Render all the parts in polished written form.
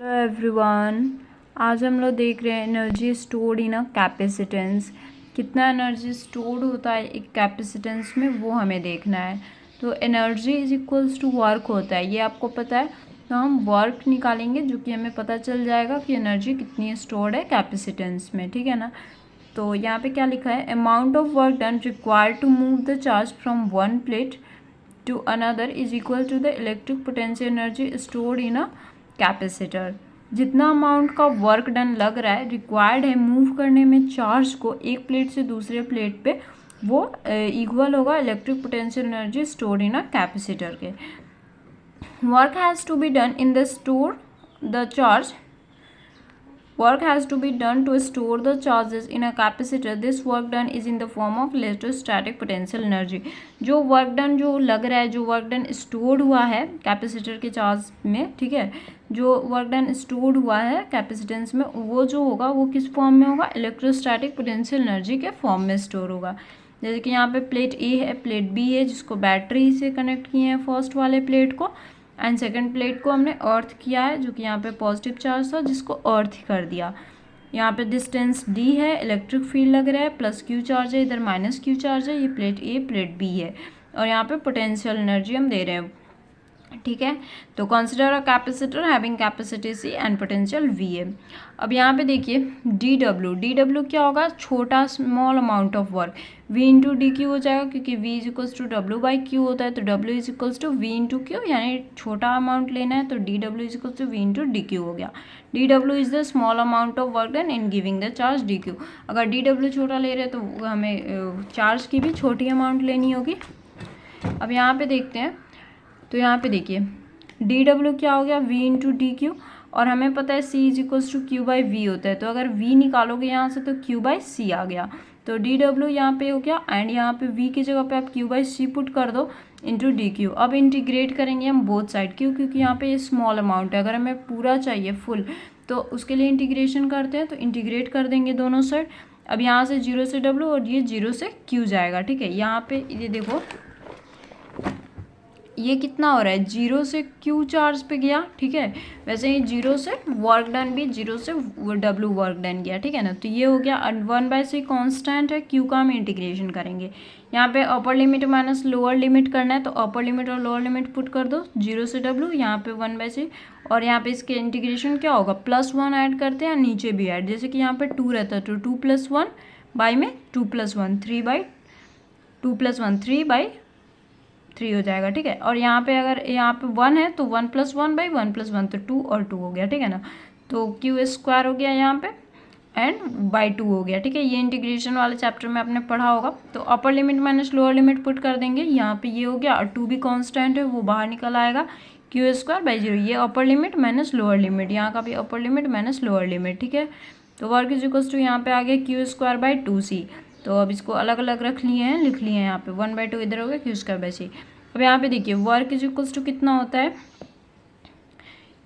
Hello everyone. आज हम लोग देख रहे हैं energy stored in a capacitance. कितना एनर्जी स्टोर्ड होता है एक कैपेसिटेंस में, वो हमें देखना है। तो energy is equals to work होता है, ये आपको पता है। तो हम वर्क निकालेंगे जो कि हमें पता चल जाएगा कि एनर्जी कितनी स्टोर्ड है कैपेसिटेंस में, ठीक है ना। तो यहाँ पे क्या लिखा है, amount of work done required to move the charge from one plate to another is equal to the electric potential energy stored in a capacitor. जितना अमाउंट का वर्क डन लग रहा है, रिक्वायर्ड है मूव करने में चार्ज को एक प्लेट से दूसरे प्लेट पे, वो इक्वल होगा electric potential energy stored in a capacitor के। Work has to be done in the store the charge Work has to be done to store the charges in a capacitor. This work done is in the form of electrostatic potential energy. जो work done जो लग रहा है, जो work done stored हुआ है capacitor के charge में, ठीक है, जो वर्क डन स्टोर्ड हुआ है कैपेसिटेंस में, वो जो होगा वो किस फॉर्म में होगा, इलेक्ट्रोस्टैटिक पोटेंशियल एनर्जी के फॉर्म में स्टोर होगा। जैसे कि यहाँ पे प्लेट ए है, प्लेट बी है, जिसको बैटरी से कनेक्ट किए हैं फर्स्ट वाले प्लेट को, एंड सेकेंड प्लेट को हमने अर्थ किया है, जो कि यहाँ पे पॉजिटिव चार्ज था, जिसको अर्थ कर दिया। यहाँ पे डिस्टेंस डी है, इलेक्ट्रिक फील्ड लग रहा है, प्लस क्यू चार्ज है, इधर माइनस क्यू चार्ज है, ये प्लेट ए प्लेट बी है, और यहाँ पे पोटेंशियल एनर्जी हम दे रहे हैं, ठीक है। तो consider a capacitor having capacity C and potential V है। अब यहाँ पे देखिए डी डब्ल्यू क्या होगा, छोटा small amount of work, V into D Q हो जाएगा, क्योंकि V is equals to W by Q होता है, तो W is equals to V into Q, यानी छोटा अमाउंट लेना है तो D W is equals to V into D Q हो गया। D W is the small amount of work done in giving the charge D Q. अगर D W छोटा ले रहे हैं तो हमें चार्ज की भी छोटी अमाउंट लेनी होगी। अब यहाँ पे देखते हैं, तो यहाँ पे देखिए डी डब्ल्यू क्या हो गया, वी इंटू डी क्यू, और हमें पता है C is equals to Q by V होता है, तो अगर वी निकालोगे यहाँ से तो क्यू बाई सी आ गया, तो डी डब्ल्यू यहाँ पे हो गया, एंड यहाँ पे वी की जगह पे आप क्यू बाई सी पुट कर दो इंटू डी क्यू। अब इंटीग्रेट करेंगे हम बोथ साइड, क्यों, क्योंकि यहाँ पे ये स्मॉल अमाउंट है, अगर हमें पूरा चाहिए फुल तो उसके लिए इंटीग्रेशन करते हैं, तो इंटीग्रेट कर देंगे दोनों साइड। अब यहाँ से जीरो से डब्ल्यू और ये जीरो से क्यू जाएगा, ठीक है। यहाँ पे ये देखो ये कितना हो रहा है, जीरो से क्यू चार्ज पे गया, ठीक है। वैसे ही जीरो से वर्क डन भी जीरो से डब्ल्यू वर्क डन गया, ठीक है ना। तो ये हो गया, 1/c कांस्टेंट है, क्यू का हम इंटीग्रेशन करेंगे। यहाँ पे upper limit minus lower limit करना है, तो अपर लिमिट और लोअर लिमिट पुट कर दो, जीरो से डब्ल्यू, यहाँ पे 1/c, और यहाँ पे इसके इंटीग्रेशन क्या होगा, +1 ऐड करते हैं, नीचे भी ऐड, जैसे कि यहाँ पे 2 रहता है तो 2 + 1 बाई में 2 + 1 3 हो जाएगा, ठीक है। और यहाँ पे अगर यहाँ पे 1 है तो 1 + 1 बाई 1 + 1, तो 2 और 2 हो गया, ठीक है ना। तो क्यू स्क्वायर हो गया यहाँ पे, एंड बाई 2 हो गया, ठीक है। ये इंटीग्रेशन वाले चैप्टर में आपने पढ़ा होगा। तो upper limit minus lower limit put कर देंगे, यहाँ पे ये हो गया, और 2 भी कांस्टेंट है, वो बाहर निकल आएगा, क्यू स्क्वायर बाई 0, ये upper limit minus lower limit, यहाँ का भी upper limit minus lower limit, ठीक है। तो वर्क इज इक्वल्स टू यहाँ पे आ गया क्यू स्क्वायर बाई 2c। तो अब इसको अलग अलग रख लिए हैं, लिख लिए हैं, यहाँ पे 1/2 इधर हो गया, क्यू स्क्वायर बाई c। अब यहाँ पे देखिए वर्क इज इक्वल्स टू कितना होता है,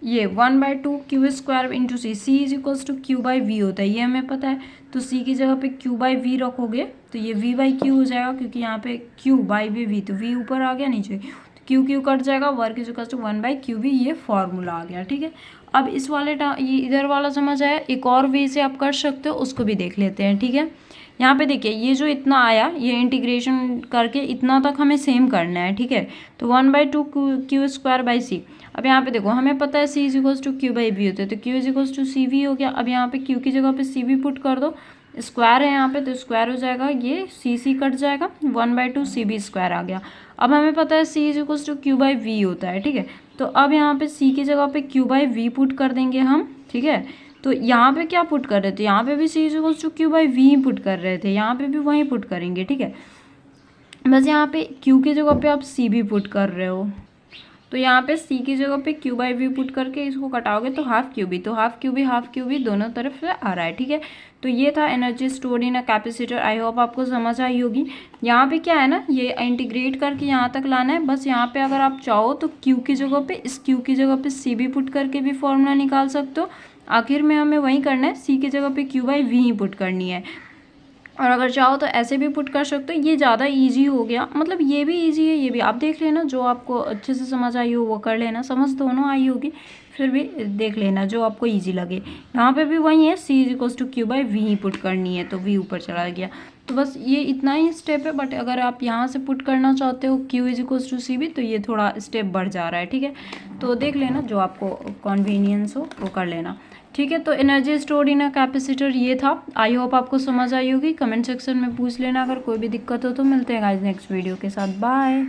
ये 1/2 Q square into C, C is equals to Q by V होता है, ये हमें पता है। तो सी की जगह पे क्यू बाई वी रखोगे तो ये वी बाई क्यू हो जाएगा, क्योंकि यहाँ पे क्यू बाई वी, तो वी ऊपर आ गया, नीचे तो क्यू क्यू कट जाएगा, work is equals to 1/QV, ये फॉर्मूला आ गया, ठीक है। अब इस वाले ये इधर वाला समझ आया, एक और वे से आप कर सकते हो, उसको भी देख लेते हैं, ठीक है। यहाँ पे देखिए ये जो इतना आया, ये इंटीग्रेशन करके इतना तक हमें सेम करना है, ठीक है। तो 1/2 क्यू स्क्वायर बाई सी। अब यहाँ पे देखो हमें पता है C is equals to Q by V होता है, तो Q is equals to C V हो गया। अब यहाँ पे क्यू की जगह पे सी वी पुट कर दो, स्क्वायर है यहाँ पे तो स्क्वायर हो जाएगा, ये सी कट जाएगा, 1/2 सी बी स्क्वायर आ गया। अब हमें पता है C is equals to Q by V होता है, ठीक है। तो अब यहाँ पे सी की जगह पे क्यू बाई वी पुट कर देंगे हम, ठीक है। तो यहाँ पे क्या पुट कर रहे थे, यहाँ पे भी C is equals to Q by V put कर रहे थे, यहाँ पे भी वही पुट करेंगे, ठीक है। बस यहाँ पे क्यू की जगह पे आप सी भी पुट कर रहे हो, तो यहाँ पे सी की जगह पे क्यू बाई वी पुट करके इसको कटाओगे तो हाफ क्यू बी, तो हाफ क्यू बी दोनों तरफ से आ रहा है, ठीक है। तो ये था energy stored in a capacitor. I hope आपको समझ आई होगी। यहाँ पे क्या है ना, ये इंटीग्रेट करके यहाँ तक लाना है। बस यहाँ पे अगर आप चाहो तो क्यू की जगह पे, इस क्यू की जगह पे सी भी पुट करके भी फॉर्मूला निकाल सकते हो। आखिर में हमें वही करना है, सी की जगह पे क्यू बाई वी ही पुट करनी है। और अगर चाहो तो ऐसे भी पुट कर सकते हो, ये ज़्यादा इजी हो गया, मतलब ये भी इजी है, ये भी आप देख लेना, जो आपको अच्छे से समझ आई हो वो कर लेना, समझ दोनों आई होगी फिर भी देख लेना जो आपको इजी लगे। यहाँ पे भी वही है, c is to Q by V ही पुट करनी है, तो v ऊपर चला गया। तो बस ये इतना ही स्टेप है, बट अगर आप यहाँ से पुट करना चाहते हो q इज टू सी भी, तो ये थोड़ा स्टेप बढ़ जा रहा है, ठीक है। तो देख लेना जो आपको कन्वीनियंस हो वो कर लेना, ठीक है। तो energy stored in a capacitor ये था। आई होप आपको समझ आई होगी। कमेंट सेक्शन में पूछ लेना अगर कोई भी दिक्कत हो तो। मिलते हैं गाइस नेक्स्ट वीडियो के साथ, बाय।